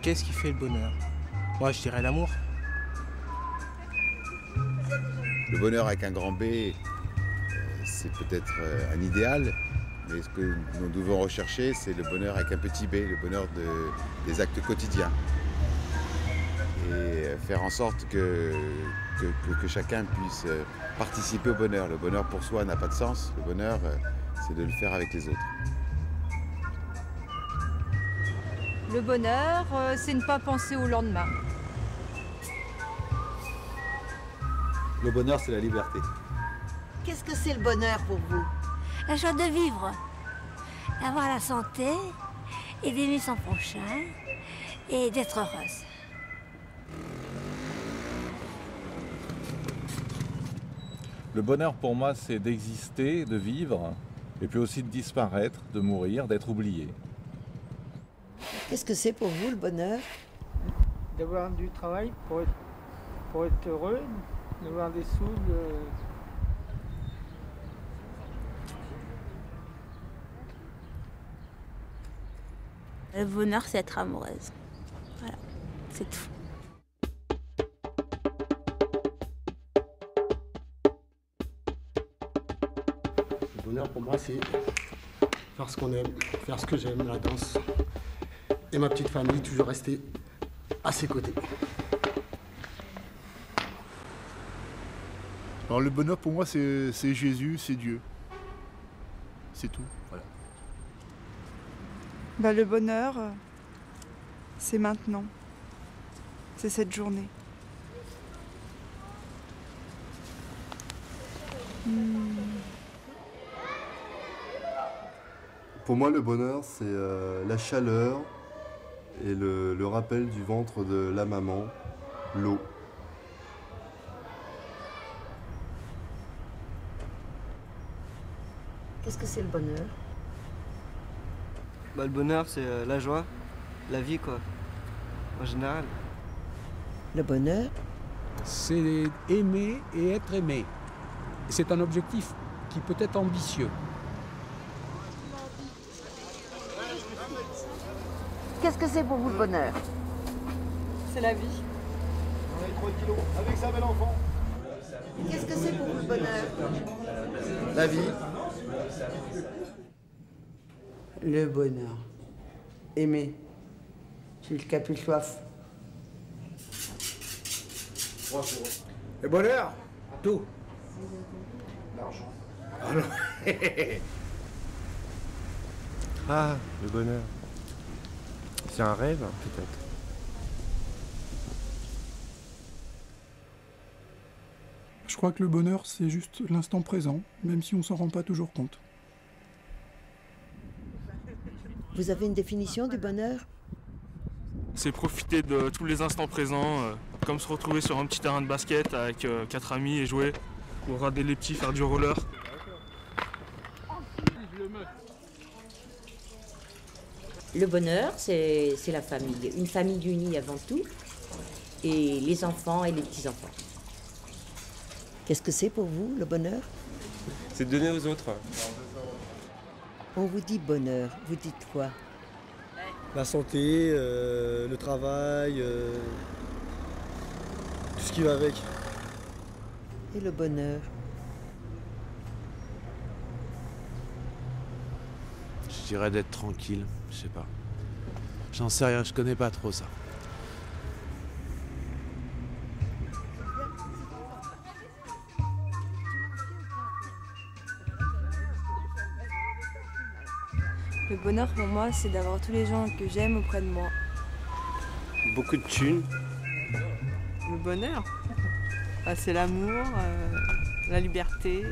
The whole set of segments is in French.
Qu'est-ce qui fait le bonheur? Moi, je dirais l'amour. Le bonheur avec un grand B, c'est peut-être un idéal, mais ce que nous devons rechercher, c'est le bonheur avec un petit b, le bonheur des actes quotidiens. Et faire en sorte que chacun puisse participer au bonheur. Le bonheur pour soi n'a pas de sens, le bonheur, c'est de le faire avec les autres. Le bonheur, c'est ne pas penser au lendemain. Le bonheur, c'est la liberté. Qu'est-ce que c'est le bonheur pour vous? La joie de vivre, d'avoir la santé et d'aimer son prochain et d'être heureuse. Le bonheur pour moi, c'est d'exister, de vivre, et puis aussi de disparaître, de mourir, d'être oublié. Qu'est-ce que c'est pour vous le bonheur? D'avoir du travail pour être heureux, d'avoir des sous. Le bonheur, c'est être amoureuse. Voilà, c'est tout. Le bonheur pour moi, c'est faire ce qu'on aime, faire ce que j'aime, la danse. Et ma petite famille, toujours rester à ses côtés. Alors le bonheur pour moi, c'est Jésus, c'est Dieu. C'est tout. Voilà. Le bonheur, c'est maintenant. C'est cette journée. Pour moi, le bonheur, c'est la chaleur et le rappel du ventre de la maman, l'eau. Qu'est-ce que c'est le bonheur? Le bonheur, c'est la joie, la vie, quoi, en général. Le bonheur? C'est aimer et être aimé. C'est un objectif qui peut être ambitieux. Qu'est-ce que c'est pour vous le bonheur? C'est la vie. On est 3 kilos avec sa belle enfant. Qu'est-ce que c'est pour vous le bonheur? La vie. Le bonheur. Aimer. Jusqu'à plus soif. Le bonheur, tout. L'argent. Ah, le bonheur. C'est un rêve, peut-être. Je crois que le bonheur, c'est juste l'instant présent, même si on s'en rend pas toujours compte. Vous avez une définition du bonheur? C'est profiter de tous les instants présents, comme se retrouver sur un petit terrain de basket avec 4 amis et jouer, ou regarder les petits faire du roller. Le bonheur, c'est la famille. Une famille unie avant tout, et les enfants et les petits-enfants. Qu'est-ce que c'est pour vous le bonheur? C'est de donner aux autres. On vous dit bonheur, vous dites quoi? La santé, le travail, tout ce qui va avec. Et le bonheur? Je dirais d'être tranquille, je sais pas. J'en sais rien, je connais pas trop ça. Le bonheur pour moi, c'est d'avoir tous les gens que j'aime auprès de moi. Beaucoup de thunes. Le bonheur, c'est l'amour, la liberté.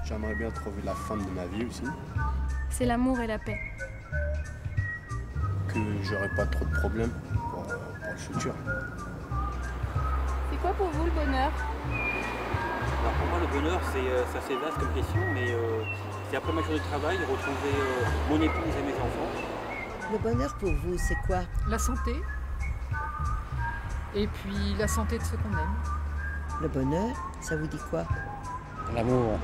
J'aimerais bien trouver la femme de ma vie aussi. C'est l'amour et la paix. Que j'aurai pas trop de problèmes pour le futur. C'est quoi pour vous le bonheur? Alors pour moi le bonheur c'est assez vaste comme question, mais c'est après ma journée de travail, retrouver mon épouse et mes enfants. Le bonheur pour vous, c'est quoi? La santé. Et puis la santé de ceux qu'on aime. Le bonheur, ça vous dit quoi? L'amour.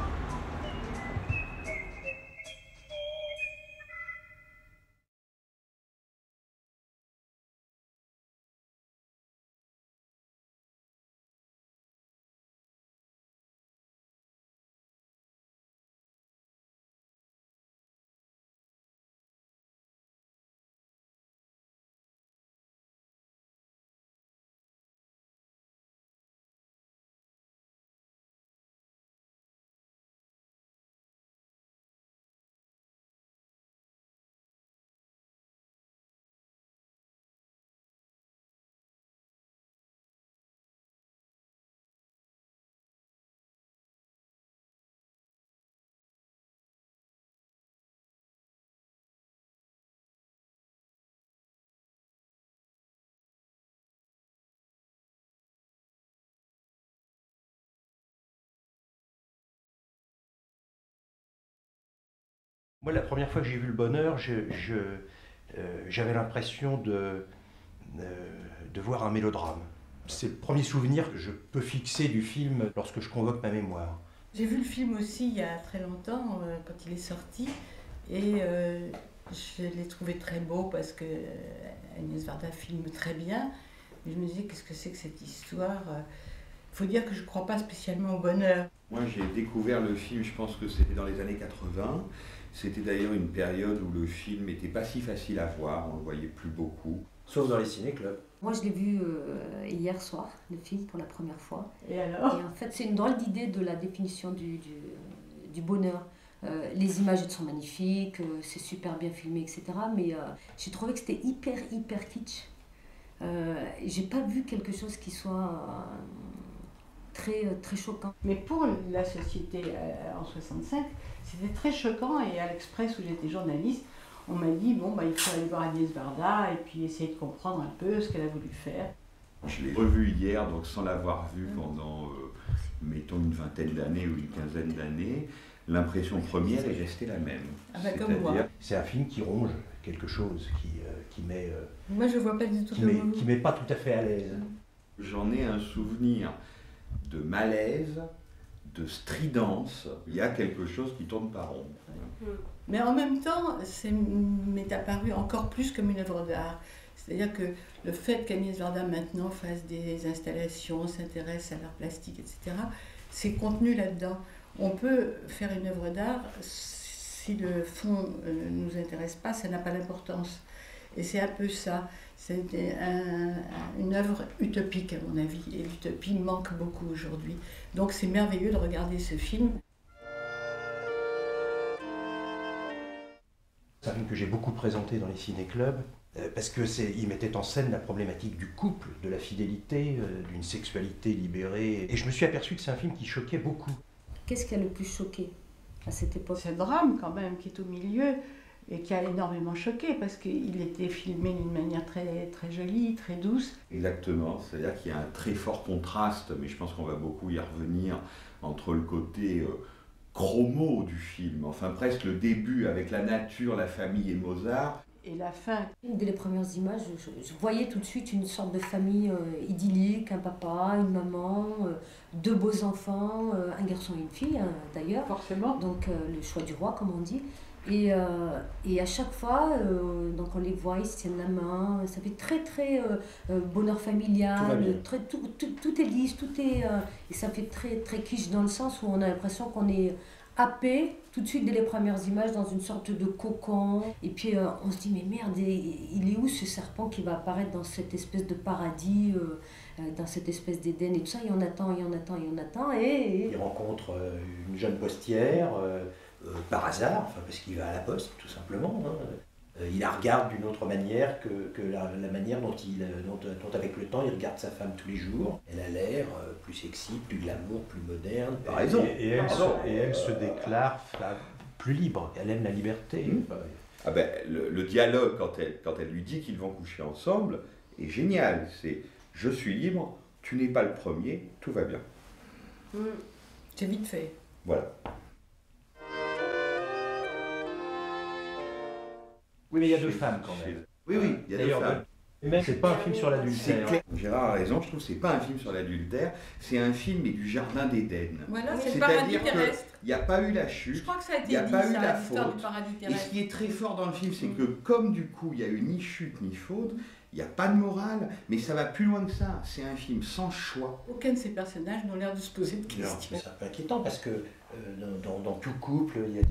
Moi, la première fois que j'ai vu Le Bonheur, j'avais l'impression de voir un mélodrame. C'est le premier souvenir que je peux fixer du film lorsque je convoque ma mémoire. J'ai vu le film aussi il y a très longtemps, quand il est sorti, et je l'ai trouvé très beau parce que Agnès Varda filme très bien. Mais je me disais, qu'est-ce que c'est que cette histoire? Il faut dire que je ne crois pas spécialement au bonheur. Moi, j'ai découvert le film, je pense que c'était dans les années 80. C'était d'ailleurs une période où le film n'était pas si facile à voir, on ne le voyait plus beaucoup. Sauf dans les ciné-clubs. Moi, je l'ai vu hier soir, le film, pour la première fois. Et alors? Et en fait, c'est une drôle d'idée de la définition du bonheur. Les images sont magnifiques, c'est super bien filmé, etc. Mais j'ai trouvé que c'était hyper kitsch. J'ai pas vu quelque chose qui soit très choquant. Mais pour la société en 65, c'était très choquant, et à l'Express où j'étais journaliste, on m'a dit, bon, il faut aller voir Agnès Varda et puis essayer de comprendre un peu ce qu'elle a voulu faire. Je l'ai revu hier, donc sans l'avoir vu pendant, mettons, une vingtaine d'années ou une quinzaine d'années, l'impression première est restée la même. Ah bah comme moi. C'est un film qui ronge quelque chose, qui met... Moi, je vois pas du tout qui met pas tout à fait à l'aise. J'en ai un souvenir de malaise, de stridence. Il y a quelque chose qui tourne pas rond. Mais en même temps, m'est apparu encore plus comme une œuvre d'art. C'est-à-dire que le fait qu'Agnès Varda maintenant fasse des installations, s'intéresse à l'art plastique, etc., c'est contenu là-dedans. On peut faire une œuvre d'art, si le fond ne nous intéresse pas, ça n'a pas d'importance. Et c'est un peu ça. C'est une œuvre utopique à mon avis, et l'utopie manque beaucoup aujourd'hui. Donc c'est merveilleux de regarder ce film. C'est un film que j'ai beaucoup présenté dans les ciné-clubs, parce qu'il mettait en scène la problématique du couple, de la fidélité, d'une sexualité libérée. Et je me suis aperçu que c'est un film qui choquait beaucoup. Qu'est-ce qui a le plus choqué à cette époque? C'est un drame quand même qui est au milieu et qui a énormément choqué parce qu'il était filmé d'une manière très jolie, très douce. Exactement, c'est-à-dire qu'il y a un très fort contraste, mais je pense qu'on va beaucoup y revenir, entre le côté chromo du film, enfin presque le début avec la nature, la famille et Mozart. Et la fin. Dès les premières images, je voyais tout de suite une sorte de famille idyllique, un papa, une maman, deux beaux enfants, un garçon et une fille d'ailleurs. Forcément. Donc le choix du roi, comme on dit. Et à chaque fois, donc on les voit, ils se tiennent la main, ça fait très bonheur familial, tout est lisse, tout est... et ça fait très quiche dans le sens où on a l'impression qu'on est happé tout de suite dès les premières images dans une sorte de cocon. Et puis on se dit, mais merde, il est où ce serpent qui va apparaître dans cette espèce de paradis, dans cette espèce d'Éden et tout ça, et on attend, et... Il rencontre une jeune postière, par hasard, enfin parce qu'il va à la poste tout simplement. Il la regarde d'une autre manière que la manière dont avec le temps il regarde sa femme tous les jours. Elle a l'air plus sexy, plus glamour, plus moderne. Par raison. Et elle se déclare plus libre. Elle aime la liberté. Ah ben, le dialogue quand elle lui dit qu'ils vont coucher ensemble est génial. C'est « je suis libre, tu n'es pas le premier, tout va bien ». C'est vite fait. Voilà. Oui, mais il y a deux femmes quand même. Oui, il y a deux femmes. Mais c'est pas un film sur l'adultère. Gérard a raison, je trouve que c'est pas un film sur l'adultère, c'est un film mais du jardin d'Éden. Voilà, c'est le paradis terrestre. Il n'y a pas eu la chute, je crois que ça a été il n'y a dit, pas eu ça, la faute. Du paradis Et terrestre. ce qui est très fort dans le film, c'est que comme du coup il n'y a eu ni chute ni faute, il n'y a pas de morale, mais ça va plus loin que ça. C'est un film sans choix. Aucun de ces personnages n'ont l'air de se poser de questions. C'est un peu inquiétant parce que dans tout couple, il y a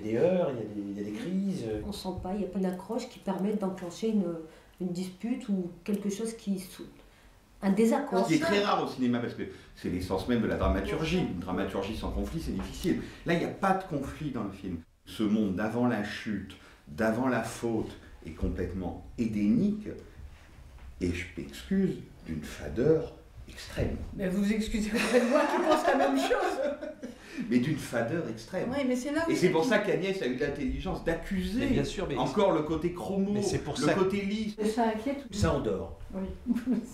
des heurts, il y a des crises. On ne sent pas, il n'y a pas d'accroche qui permette d'enclencher une dispute ou quelque chose un désaccord. Ce qui est très rare au cinéma parce que c'est l'essence même de la dramaturgie. Une dramaturgie sans conflit, c'est difficile. Là, il n'y a pas de conflit dans le film. Ce monde d'avant la chute, d'avant la faute est complètement édénique et je m'excuse d'une fadeur extrême. Mais vous excusez auprès de moi qui pense la même chose. Mais d'une fadeur extrême. Oui, mais c'est là où et c'est pour ça qu'Agnès a eu l'intelligence d'accuser encore le côté chromo, le côté lisse. Ça inquiète ou ça endort? Oui.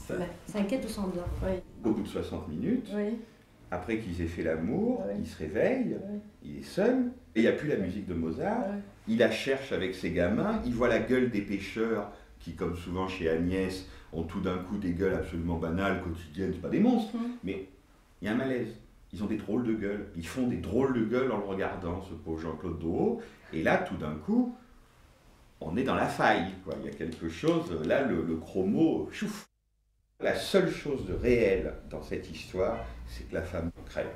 Ça inquiète ou ça endort? Oui. Au bout de 60 minutes, Après qu'ils aient fait l'amour, il se réveille, il est seul, et il n'y a plus la musique de Mozart. Il la cherche avec ses gamins, il voit la gueule des pêcheurs qui, comme souvent chez Agnès, ont tout d'un coup des gueules absolument banales, quotidiennes, c'est pas des monstres, mais il y a un malaise. Ils ont des drôles de gueules. Ils font des drôles de gueules en le regardant, ce pauvre Jean-Claude Doreau. Et là, tout d'un coup, on est dans la faille, quoi. Il y a quelque chose, là, le chromo, chouf. La seule chose de réel dans cette histoire, c'est que la femme crève.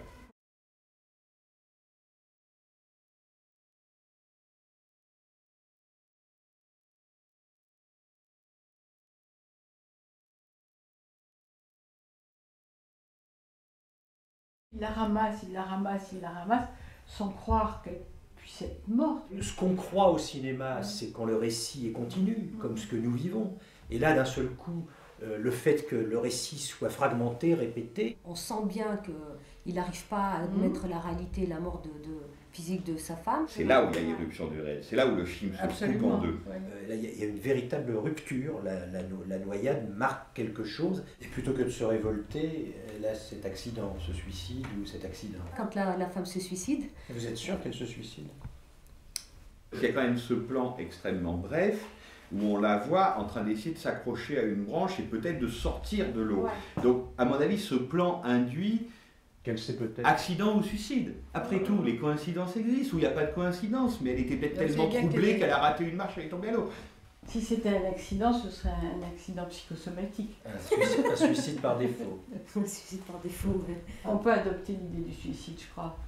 Il la ramasse, il la ramasse, il la ramasse, sans croire qu'elle puisse être morte. Ce qu'on croit au cinéma, c'est quand le récit est continu, comme ce que nous vivons. Et là, d'un seul coup, le fait que le récit soit fragmenté, répété. On sent bien qu'il n'arrive pas à admettre la réalité, la mort physique de sa femme. C'est là où il y a l'irruption du réel, c'est là où le film se coupe en deux. Là, il y a une véritable rupture, la noyade marque quelque chose, et plutôt que de se révolter, elle a cet accident, ce suicide ou cet accident. Quand la femme se suicide... Vous êtes sûr qu'elle se suicide? Il y a quand même ce plan extrêmement bref, où on la voit en train d'essayer de s'accrocher à une branche et peut-être de sortir de l'eau. Donc, à mon avis, ce plan induit qu'elle sait peut-être accident ou suicide. Après tout, les coïncidences existent, ou il n'y a pas de coïncidence, mais elle était peut-être tellement troublée qu'elle a raté une marche et elle est tombée à l'eau. Si c'était un accident, ce serait un accident psychosomatique. Un suicide par défaut. Un suicide par défaut, oui. On peut adopter l'idée du suicide, je crois.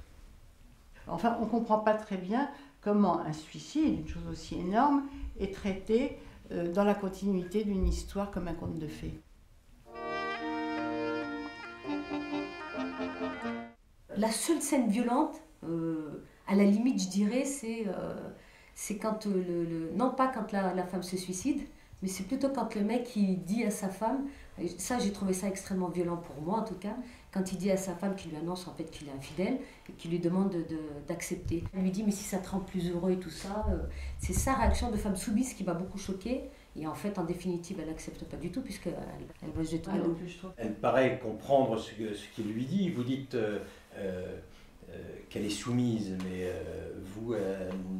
Enfin, on ne comprend pas très bien comment un suicide, une chose aussi énorme, est traité dans la continuité d'une histoire comme un conte de fées. La seule scène violente, à la limite, je dirais, c'est quand non pas quand la femme se suicide, mais c'est plutôt quand le mec il dit à sa femme, et ça j'ai trouvé ça extrêmement violent pour moi en tout cas, quand il dit à sa femme qu'il lui annonce en fait qu'il est infidèle et qu'il lui demande d'accepter. Il lui dit mais si ça te rend plus heureux et tout ça, c'est sa réaction de femme soumise qui m'a beaucoup choquée. Et en fait, en définitive, elle n'accepte pas du tout puisqu'elle va se jeter à l'eau. Elle paraît comprendre ce qu'il lui dit. Vous dites qu'elle est soumise, mais vous,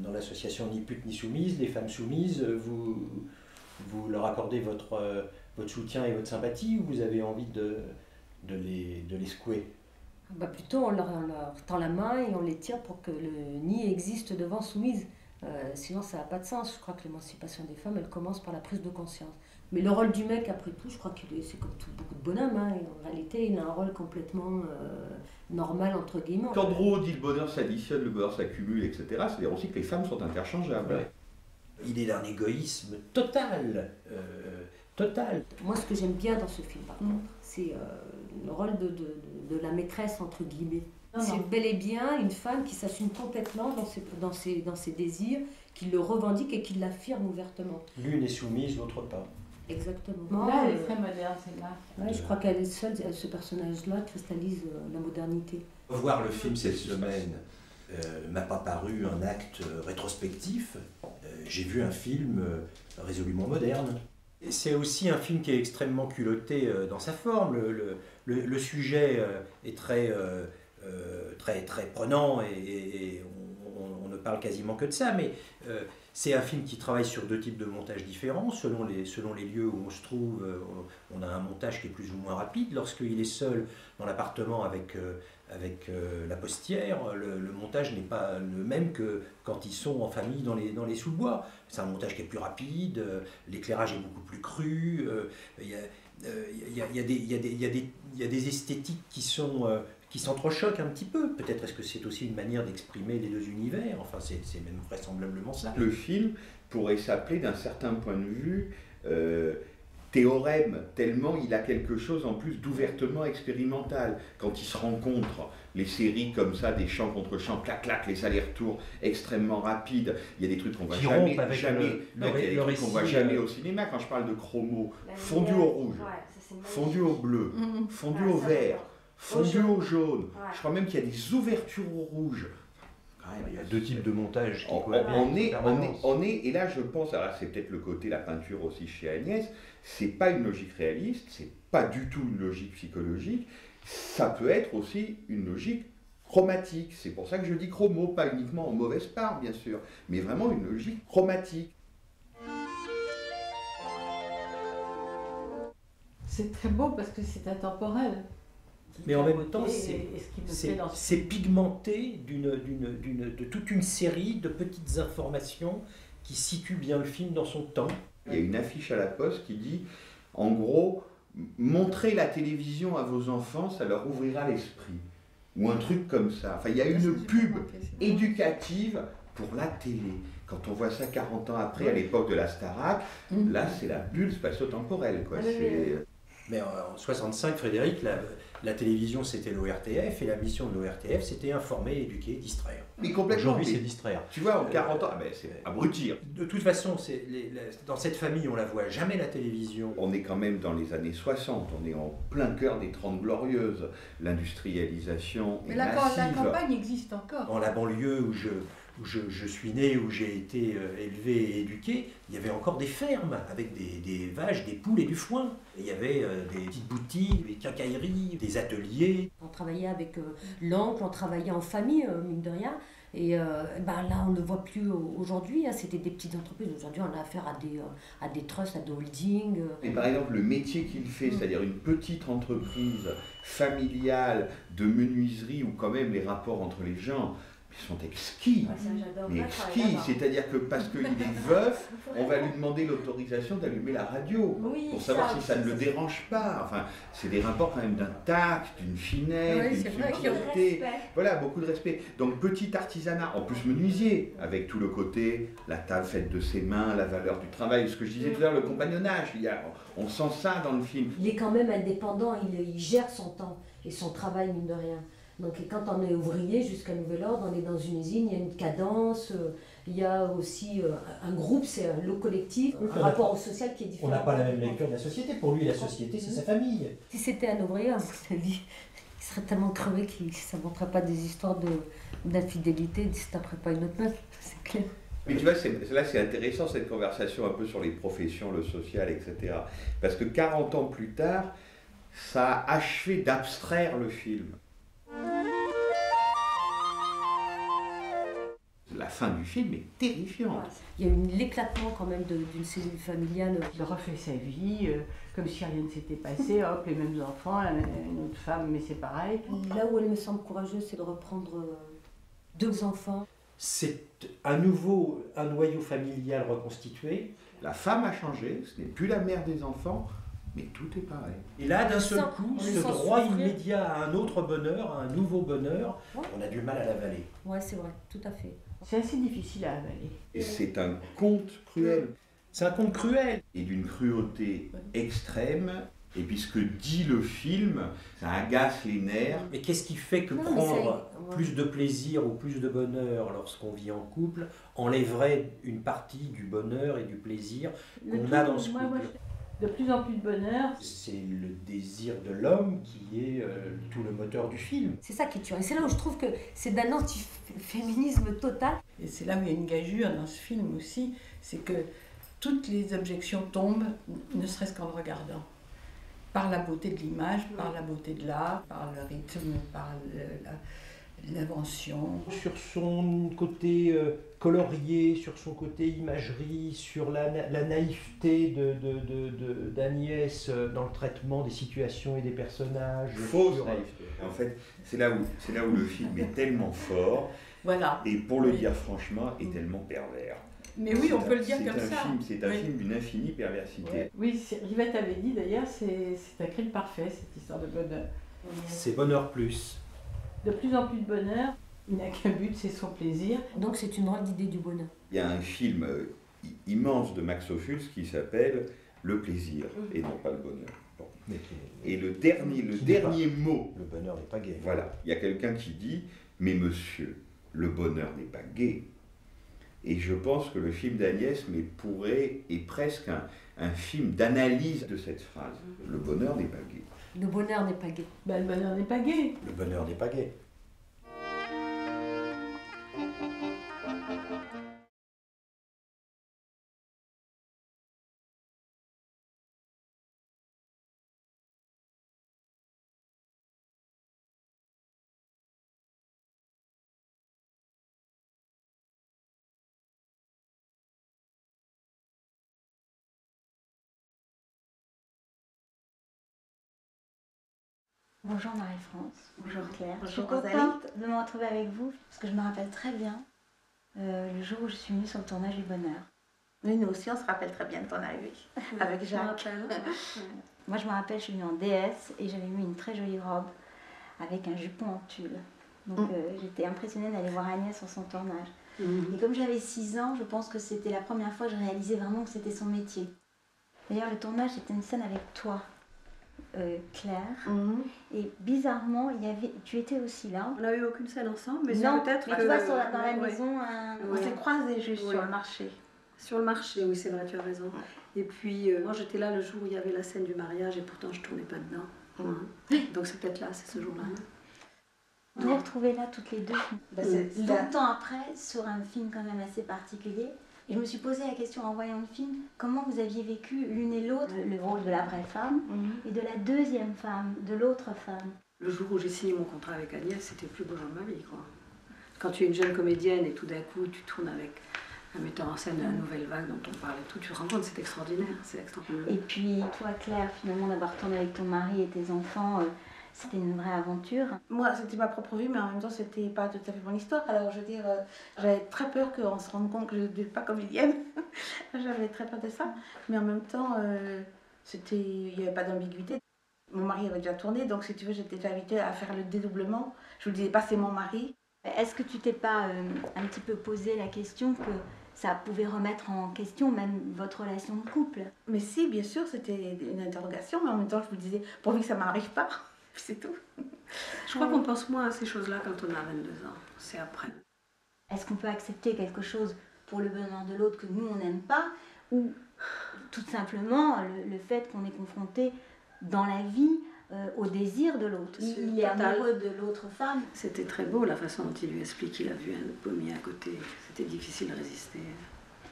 dans l'association Ni pute ni soumise, les femmes soumises, vous leur accordez votre soutien et votre sympathie, ou vous avez envie de les secouer? Bah plutôt, on leur tend la main et on les tire pour que le nid existe devant soumise. Sinon, ça n'a pas de sens. Je crois que l'émancipation des femmes, elle commence par la prise de conscience. Mais le rôle du mec, après tout, je crois que c'est comme beaucoup de bonhommes. Hein. En réalité, il a un rôle complètement normal, entre guillemets. Quand Doreau dit le bonheur s'additionne, le bonheur s'accumule, etc., c'est-à-dire aussi que les femmes sont interchangeables. Ouais. Il est d'un égoïsme total. Total. Moi, ce que j'aime bien dans ce film, par contre, c'est le rôle de la maîtresse, entre guillemets. C'est bel et bien une femme qui s'assume complètement dans ses désirs, qui le revendique et qui l'affirme ouvertement. L'une est soumise, l'autre pas. Exactement. Là, elle est très moderne, celle-là. Ouais, je crois qu'elle est seule, ce personnage-là cristallise la modernité. Voir le film cette semaine m'a pas paru un acte rétrospectif. J'ai vu un film résolument moderne. C'est aussi un film qui est extrêmement culotté dans sa forme. Le sujet est très prenant et on ne parle quasiment que de ça, mais c'est un film qui travaille sur deux types de montages différents. Selon les lieux où on se trouve, on a un montage qui est plus ou moins rapide. Lorsqu'il est seul dans l'appartement avec la postière, le montage n'est pas le même que quand ils sont en famille dans les sous-bois. C'est un montage qui est plus rapide, l'éclairage est beaucoup plus cru, il y a des esthétiques qui s'entrechoquent un petit peu. Peut-être est-ce que c'est aussi une manière d'exprimer les deux univers, enfin c'est même vraisemblablement ça. Le film pourrait s'appeler d'un certain point de vue théorème, tellement il a quelque chose en plus d'ouvertement expérimental. Quand ils se rencontrent, les séries comme ça, des chants contre chants, clac clac, les allers-retours extrêmement rapides, il y a des trucs qu'on voit jamais au cinéma. Quand je parle de chromo, fondu au rouge, fondu au bleu, fondu au vert, fondu au jaune, je crois même qu'il y a des ouvertures au rouge. Il y a deux types de montage qui on est, et là je pense, alors c'est peut-être le côté, la peinture aussi chez Agnès, c'est pas une logique réaliste, c'est pas du tout une logique psychologique, Ça peut être aussi une logique chromatique. C'est pour ça que je dis chromo, pas uniquement en mauvaise part, bien sûr, mais vraiment une logique chromatique. C'est très beau parce que c'est intemporel. Mais en même temps, c'est c'est pigmenté de toute une série de petites informations qui situent bien le film dans son temps. Il y a une affiche à la Poste qui dit, en gros, montrez la télévision à vos enfants, ça leur ouvrira l'esprit. Ou un truc comme ça. Enfin, il y a une pub éducative pour la télé. Quand on voit ça 40 ans après, à l'époque de la Starac, là, c'est la bulle spatio-temporelle, quoi. Mais en 65, Frédéric, la télévision, c'était l'ORTF, et la mission de l'ORTF, c'était informer, éduquer, distraire. Mais complètement. Aujourd'hui, c'est distraire. Tu vois, en 40 ans, c'est abrutir. De toute façon, dans cette famille, on la voit jamais, la télévision. On est quand même dans les années 60, on est en plein cœur des 30 glorieuses. L'industrialisation est massive. La campagne existe encore. Dans la banlieue où je suis né, où j'ai été élevé et éduqué, il y avait encore des fermes avec des vaches, des poules et du foin. Et il y avait des petites boutiques, des quincailleries, des ateliers. On travaillait avec l'oncle, on travaillait en famille, mine de rien. Et là, on ne le voit plus aujourd'hui. Hein. C'était des petites entreprises. Aujourd'hui, on a affaire à des trusts, à des holdings. Et par exemple, le métier qu'il fait, c'est-à-dire une petite entreprise familiale de menuiserie où quand même les rapports entre les gens sont exquis, mais exquis, c'est-à-dire que parce qu'il est veuf, on va lui demander l'autorisation d'allumer la radio, pour savoir si ça ne le dérange pas. Enfin, c'est des rapports quand même d'un tact, d'une finesse, d'une subtilité. Voilà, beaucoup de respect. Donc petit artisanat, en plus menuisier, avec tout le côté, la table faite de ses mains, la valeur du travail, ce que je disais tout à l'heure, le compagnonnage, on sent ça dans le film. Il est quand même indépendant, il gère son temps et son travail, mine de rien. Donc quand on est ouvrier, jusqu'à nouvel ordre, on est dans une usine, il y a une cadence, il y a aussi un groupe, c'est un lot collectif, un rapport au social qui est différent. On n'a pas la même lecture de la société. Pour lui, la société, c'est sa famille. Si c'était un ouvrier, à mon avis, il serait tellement crevé qu'il ne s'inventerait pas des histoires d'infidélité, il ne se taperait pas une autre meuf, c'est clair. Mais tu vois, là c'est intéressant cette conversation un peu sur les professions, le social, etc. Parce que 40 ans plus tard, ça a achevé d'abstraire le film. La fin du film est terrifiante. Il y a eu l'éclatement quand même d'une cellule familiale. Il refait sa vie, comme si rien ne s'était passé, hop, les mêmes enfants, une autre femme, mais c'est pareil. Là où elle me semble courageuse, c'est de reprendre 2 enfants. C'est à nouveau un noyau familial reconstitué. La femme a changé, ce n'est plus la mère des enfants, mais tout est pareil. Et là, d'un seul coup, ce droit immédiat à un autre bonheur, à un nouveau bonheur, on a du mal à l'avaler. Ouais, c'est vrai, tout à fait. C'est assez difficile à avaler. Et c'est un conte cruel. C'est un conte cruel. Et d'une cruauté extrême. Et puis ce que dit le film, ça agace les nerfs. Mais qu'est-ce qui fait que prendre plus de plaisir ou plus de bonheur lorsqu'on vit en couple enlèverait une partie du bonheur et du plaisir qu'on a dans ce couple? De plus en plus de bonheur. C'est le désir de l'homme qui est tout le moteur du film. C'est ça qui est tuant. Et c'est là où je trouve que c'est d'un anti-féminisme total. Et c'est là où il y a une gageure dans ce film aussi, c'est que toutes les objections tombent, ne serait-ce qu'en le regardant. Par la beauté de l'image, par la beauté de l'art, par le rythme, par l'invention. Sur son côté colorié, sur son côté imagerie, sur la naïveté d'Agnès dans le traitement des situations et des personnages. Fausse naïveté. En fait, c'est là où le film est tellement fort, voilà. Et pour le dire franchement, est tellement pervers. Mais oui, on peut le dire comme ça. C'est un film d'une infinie perversité. Oui, Rivette avait dit d'ailleurs, c'est un crime parfait, cette histoire de bonheur. C'est bonheur plus. De plus en plus de bonheur, il n'a qu'un but, c'est son plaisir. Donc c'est une drôle d'idée du bonheur. Il y a un film immense de Max Ophuls qui s'appelle Le plaisir, et non pas le bonheur. Bon. Et le dernier mot... Le bonheur n'est pas gai. Voilà, il y a quelqu'un qui dit « Mais monsieur, le bonheur n'est pas gai ». Et je pense que le film d'Agnès est presque un film d'analyse de cette phrase. Le bonheur n'est pas gai. Le bonheur n'est pas gai. Ben, le bonheur n'est pas gai. Le bonheur n'est pas gai. Bonjour Marie-France, bonjour Claire. Bonjour je suis Rosalie. contente de me retrouver avec vous parce que je me rappelle très bien le jour où je suis venue sur le tournage du Bonheur. Oui, nous aussi on se rappelle très bien de ton arrivée avec Jacques. Moi je me rappelle, je suis venue en DS et j'avais mis une très jolie robe avec un jupon en tulle. Donc j'étais impressionnée d'aller voir Agnès sur son tournage. Et comme j'avais 6 ans, je pense que c'était la première fois que je réalisais vraiment que c'était son métier. D'ailleurs le tournage c'était une scène avec toi. Claire, et bizarrement, tu étais aussi là. On n'a eu aucune scène ensemble, mais non, peut-être mais que... tu vois, dans la maison... On s'est croisés juste sur le marché. Sur le marché, oui, c'est vrai, tu as raison. Et puis, moi, j'étais là le jour où il y avait la scène du mariage, et pourtant, je ne tournais pas dedans. Donc, c'est peut-être là, c'est ce jour-là. On est retrouvées là, toutes les deux, longtemps après, sur un film quand même assez particulier. Et je me suis posé la question en voyant le film, comment vous aviez vécu l'une et l'autre le rôle de la vraie femme et de la deuxième femme, de l'autre femme. Le jour où j'ai signé mon contrat avec Agnès, c'était le plus beau jour de ma vie, quoi. Quand tu es une jeune comédienne et tout d'un coup tu tournes avec un metteur en scène de la Nouvelle Vague dont on parle et tout, tu te rends compte, c'est extraordinaire, c'est extraordinaire. Et puis toi Claire, finalement d'avoir tourné avec ton mari et tes enfants, c'était une vraie aventure. Moi, c'était ma propre vie, mais en même temps, c'était pas tout à fait mon histoire. Alors, je veux dire, j'avais très peur qu'on se rende compte que je n'étais pas comédienne. J'avais très peur de ça. Mais en même temps, il n'y avait pas d'ambiguïté. Mon mari avait déjà tourné, donc si tu veux, j'étais déjà habituée à faire le dédoublement. Je ne disais pas c'est mon mari. Est-ce que tu t'es pas un petit peu posé la question que ça pouvait remettre en question même votre relation de couple? Mais si, bien sûr, c'était une interrogation, mais en même temps, je me disais, pourvu que ça ne m'arrive pas. C'est tout. Je crois qu'on pense moins à ces choses-là quand on a 22 ans. C'est après. Est-ce qu'on peut accepter quelque chose pour le bonheur de l'autre que nous, on n'aime pas? Ou tout simplement le fait qu'on est confronté dans la vie au désir de l'autre. Il est amoureux de l'autre femme. C'était très beau la façon dont il lui explique qu'il a vu un pommier à côté. C'était difficile de résister.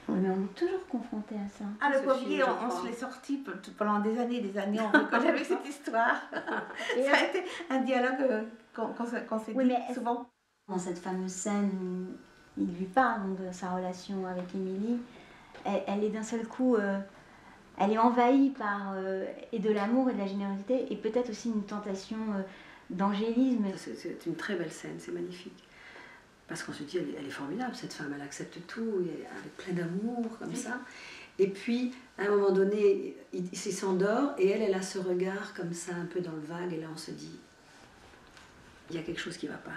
Mais on est toujours confronté à ça. Ah, le pommier, on se l'est sorti pendant des années, on rigolait avec cette histoire. Ça a été un dialogue qu'on s'est dit souvent. Dans cette fameuse scène où il lui parle de sa relation avec Émilie, elle est d'un seul coup, elle est envahie par et de l'amour et de la générosité et peut-être aussi une tentation d'angélisme. C'est une très belle scène, c'est magnifique. Parce qu'on se dit, elle est formidable, cette femme, elle accepte tout, elle est pleine d'amour, comme ça. Et puis, à un moment donné, il s'endort, et elle a ce regard comme ça, un peu dans le vague, et là on se dit, il y a quelque chose qui ne va pas.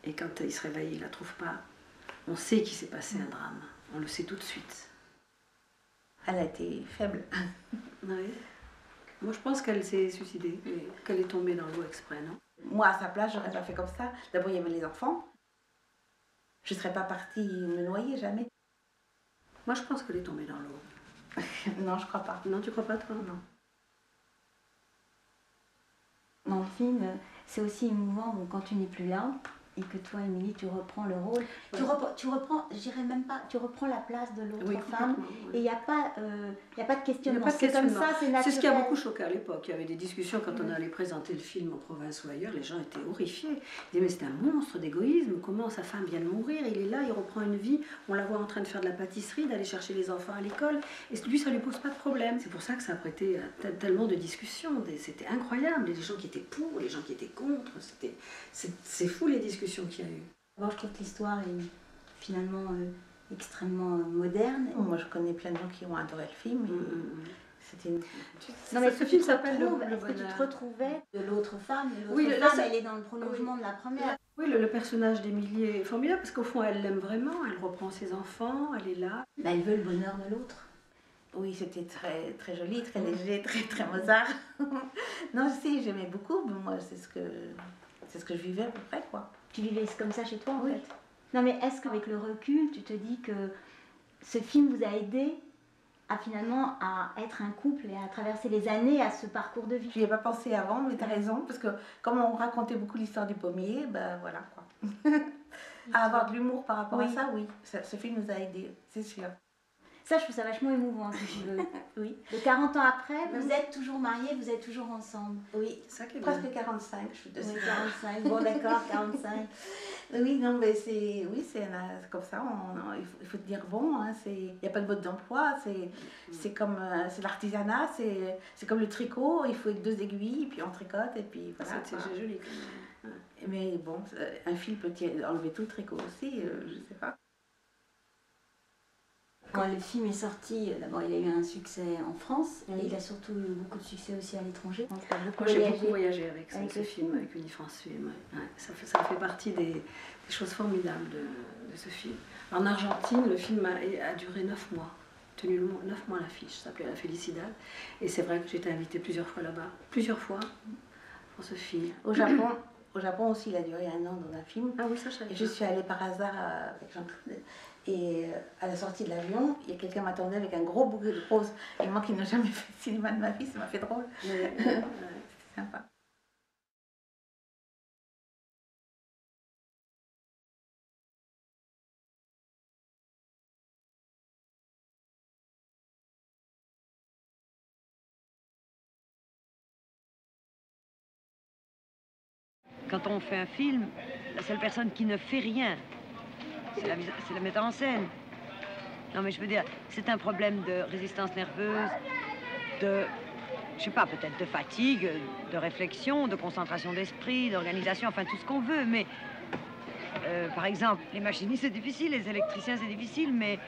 Et quand il se réveille, il ne la trouve pas. On sait qu'il s'est passé un drame, on le sait tout de suite. Elle a été faible. Oui. Moi, je pense qu'elle s'est suicidée, qu'elle est tombée dans l'eau exprès, non? Moi, à sa place, j'aurais pas fait comme ça. D'abord, il y avait les enfants. Je ne serais pas partie me noyer, jamais. Moi, je pense qu'elle est tombée dans l'eau. Non, je crois pas. Non, tu crois pas, toi? Non. Dans le film, c'est aussi émouvant quand tu n'es plus là et que toi, Émilie, tu reprends le rôle. Ouais. Tu reprends, je dirais même pas, tu reprends la place de l'autre femme. Et il n'y a pas de questionnement. C'est comme ça, c'est naturel. C'est ce qui a beaucoup choqué à l'époque. Il y avait des discussions quand on allait présenter le film en province ou ailleurs. Les gens étaient horrifiés. Ils disaient, mais c'est un monstre d'égoïsme. Comment sa femme vient de mourir? Il est là, il reprend une vie. On la voit en train de faire de la pâtisserie, d'aller chercher les enfants à l'école. Et lui, ça ne lui pose pas de problème. C'est pour ça que ça a prêté à tellement de discussions. C'était incroyable. Les gens qui étaient pour, les gens qui étaient contre. C'est fou les discussions qu'il y a eu. Bon, je trouve que l'histoire est finalement extrêmement moderne. Moi, je connais plein de gens qui ont adoré le film. C'était une... Non, mais ce film s'appelle Le Bonheur. Est-ce que tu te retrouvais de l'autre femme? L'autre femme, elle est dans le prolongement de la première. Oui, le personnage d'Émilie est formidable parce qu'au fond, elle l'aime vraiment. Elle reprend ses enfants, elle est là. Elle veut le bonheur de l'autre. Oui, c'était très, très joli, très léger, très, très Mozart. Non, si, j'aimais beaucoup, mais moi, c'est ce que je vivais à peu près, quoi. Tu vivais comme ça chez toi, en fait? Non, mais est-ce qu'avec le recul, tu te dis que ce film vous a aidé à finalement à être un couple et à traverser les années à ce parcours de vie? Je n'y ai pas pensé avant, mais tu as raison, parce que comme on racontait beaucoup l'histoire du pommier, ben voilà, quoi. À avoir de l'humour par rapport à ça, oui. Ce film nous a aidés, c'est sûr. Ça, je trouve ça vachement émouvant, si tu veux. Oui. De 40 ans après, vous êtes toujours mariés, vous êtes toujours ensemble. Oui, ça qui est presque bien. 45, je suis de Oui, 45, bon d'accord, 45. Oui, non, mais c'est comme ça, il faut te dire bon, hein, il n'y a pas de mode d'emploi, c'est comme c'est l'artisanat, c'est comme le tricot, il faut 2 aiguilles, puis on tricote, et puis voilà. C'est joli quand même. Mais bon, un fil peut enlever tout le tricot aussi, je sais pas. Quand le film est sorti, d'abord il a eu un succès en France, et il a surtout eu beaucoup de succès aussi à l'étranger. Moi j'ai beaucoup voyagé avec ce film, avec Unifrance Film. Ouais. Ça fait partie des choses formidables de ce film. En Argentine, le film a duré 9 mois, tenu 9 mois à l'affiche, ça s'appelait La Felicidad. Et c'est vrai que j'ai été invitée plusieurs fois là-bas, pour ce film. Au Japon aussi, il a duré 1 an dans un film. Ah oui, ça je savais. Et je suis allée par hasard avec Jean-Claude. Et à la sortie de l'avion, il y a quelqu'un qui m'attendait avec un gros bouquet de roses. Et moi qui n'ai jamais fait de cinéma de ma vie, ça m'a fait drôle. C'était sympa. Quand on fait un film, la seule personne qui ne fait rien, c'est la metteur en scène. Non mais je veux dire, c'est un problème de résistance nerveuse, de, je sais pas, peut-être de fatigue, de réflexion, de concentration d'esprit, d'organisation, enfin tout ce qu'on veut. Mais, par exemple, les machinistes c'est difficile, les électriciens c'est difficile, mais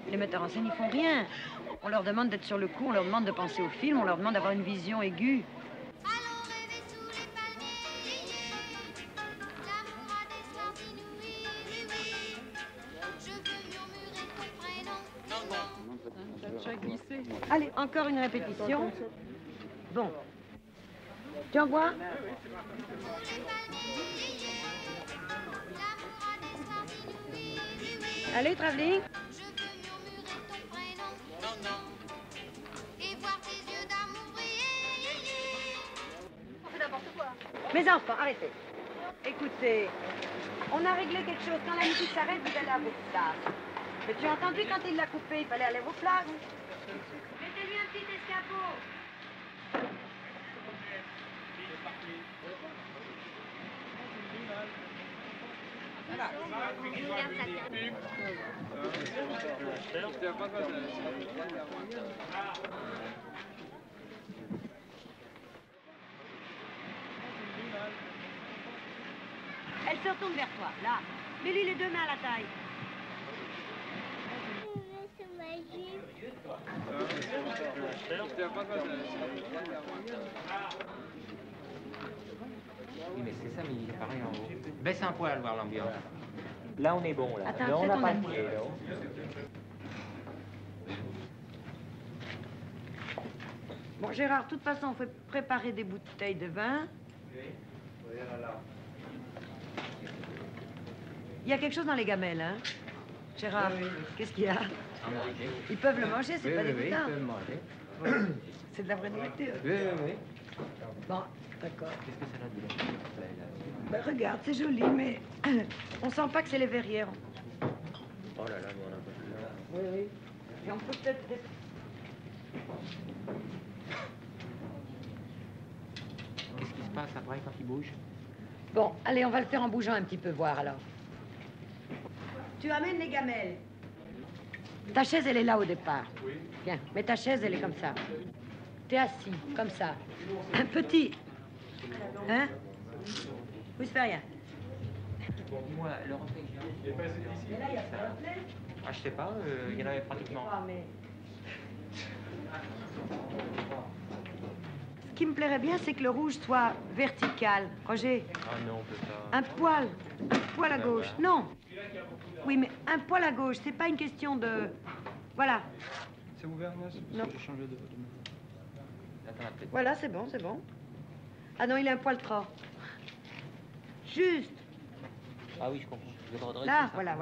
les metteurs en scène ils font rien. On leur demande d'être sur le coup, on leur demande de penser au film, on leur demande d'avoir une vision aiguë. Allez, encore une répétition. Bon. Tu en vois? Allez, travelling. Mes enfants, arrêtez. Écoutez, on a réglé quelque chose. Quand la musique s'arrête, vous allez à vos places. Mais tu as entendu quand il l'a coupé, il fallait aller à vos places. Mettez-lui un petit escabeau. Elle se retourne vers toi, là. Mets-lui les 2 mains à la taille. Oui, mais c'est ça, mais il est pareil en haut. Baisse un poil, voir l'ambiance. Là, on est bon, là. Attends, là, on n'a pas de pied. pied, là. Bon, Gérard, de toute façon, on fait préparer des bouteilles de vin. Il y a quelque chose dans les gamelles, hein, Gérard? Oui. Qu'est-ce qu'il y a? Ils peuvent le manger, c'est pas des boutins. Ils peuvent manger. C'est de la vraie nourriture. Oui, oui, oui. Bon, d'accord. Qu'est-ce que ça a dit? Ben, regarde, c'est joli, mais on sent pas que c'est les verrières. Oh là là, nous on a pas plus là. Oui, oui. Et on peut peut-être... Qu'est-ce qui se passe après quand il bouge? Bon, allez, on va le faire en bougeant un petit peu, voir alors. Tu amènes les gamelles. Ta chaise, elle est là au départ. Oui. Bien, mais ta chaise, elle est comme ça. T'es assis, comme ça. Un petit. Hein? Oui, ça fait rien. Bon, dis-moi, le reflet que j'ai... Il est pas ici? Mais là, il y a pas de reflet. Ah, je sais pas, il y en avait pratiquement. Ah, mais... Ce qui me plairait bien, c'est que le rouge soit vertical. Roger? Ah non, on peut pas. Un poil à gauche. Non. Oui, mais un poil à gauche, c'est pas une question de... Voilà. C'est ouvert, moi? Non. J'ai changé de... Voilà, c'est bon, c'est bon. Ah non, il a un poil trop. Juste. Ah oui, je comprends. Je vais redresser Là, ça. voilà.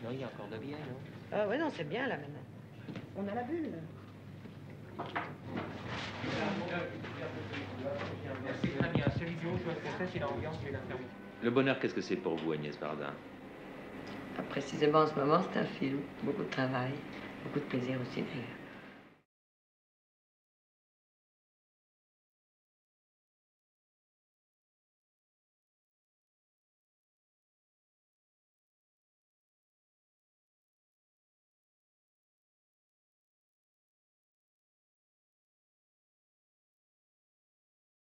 Non, il y a encore de bien, non? Ah ouais, non, c'est bien, là, maintenant. On a la bulle. Merci, très bien. Celui du haut, je vais faire c'est l'ambiance, je vais la fermer. Le bonheur, qu'est-ce que c'est pour vous, Agnès Varda? Précisément, en ce moment, c'est un film. Beaucoup de travail. Beaucoup de plaisir aussi d'ailleurs.